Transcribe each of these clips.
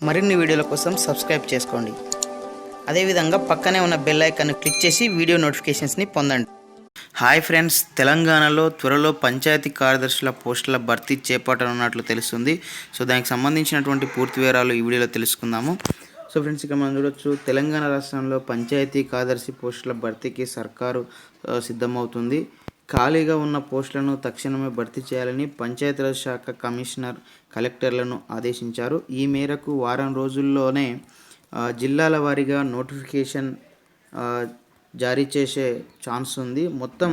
మరిన్ని వీడియోల కోసం సబ్స్క్రైబ్ చేసుకోండి. అదేవిధంగా పక్కనే ఉన్న బెల్ ఐకాన్ని క్లిక్ చేసి వీడియో నోటిఫికేషన్స్ని పొందండి. హాయ్ ఫ్రెండ్స్, తెలంగాణలో త్వరలో పంచాయతీ కార్యదర్శుల పోస్టుల భర్తీ చేపట్టనున్నట్లు తెలుస్తుంది. సో దానికి సంబంధించినటువంటి పూర్తి వివరాలు ఈ వీడియోలో తెలుసుకుందాము. సో ఫ్రెండ్స్, ఇక మనం చూడొచ్చు, తెలంగాణ రాష్ట్రంలో పంచాయతీ కార్యదర్శి పోస్టుల భర్తీకి సర్కారు సిద్ధమవుతుంది. ఖాళీగా ఉన్న పోస్టులను తక్షణమే భర్తీ చేయాలని పంచాయతీరాజ్ శాఖ కమిషనర్ కలెక్టర్లను ఆదేశించారు. ఈ మేరకు వారం రోజుల్లోనే జిల్లాల వారీగా నోటిఫికేషన్ జారీ చేసే ఛాన్స్ ఉంది. మొత్తం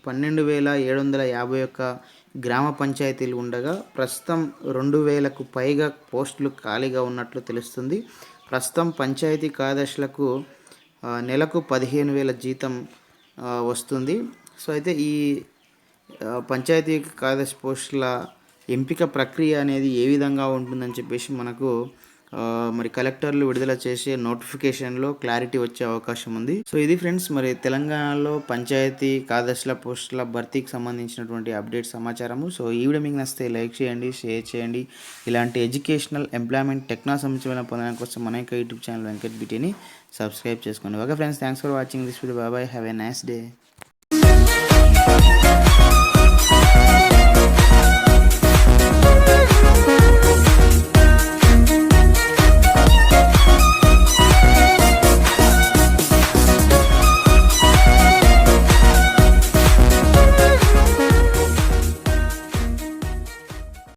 12,751 గ్రామ పంచాయతీలు ఉండగా ప్రస్తుతం 2,000కు పైగా పోస్టులు ఖాళీగా ఉన్నట్లు తెలుస్తుంది. ప్రస్తుతం పంచాయతీ కార్యదర్శులకు నెలకు 15,000 జీతం వస్తుంది. సో అయితే ఈ పంచాయతీ కార్యదర్శి పోస్టుల ఎంపిక ప్రక్రియ అనేది ఏ విధంగా ఉంటుందని చెప్పేసి మనకు మరి కలెక్టర్లు విడుదల చేసే నోటిఫికేషన్లో క్లారిటీ వచ్చే అవకాశం ఉంది. సో ఇది ఫ్రెండ్స్, మరి తెలంగాణలో పంచాయతీ కార్యదర్శుల పోస్టుల భర్తీకి సంబంధించినటువంటి అప్డేట్ సమాచారము. సో ఈ వీడియో మీకు నచ్చితే లైక్ చేయండి, షేర్ చేయండి. ఇలాంటి ఎడ్యుకేషనల్, ఎంప్లాయ్మెంట్, టెక్నాలజీ సంబంధించిన పొందడానికి కోసం మన యొక్క యూట్యూబ్ ఛానల్ వెంకట్బిటిని సబ్స్క్రైబ్ చేసుకోండి. Okay friends, thanks for watching this video. Bye, have a nice day.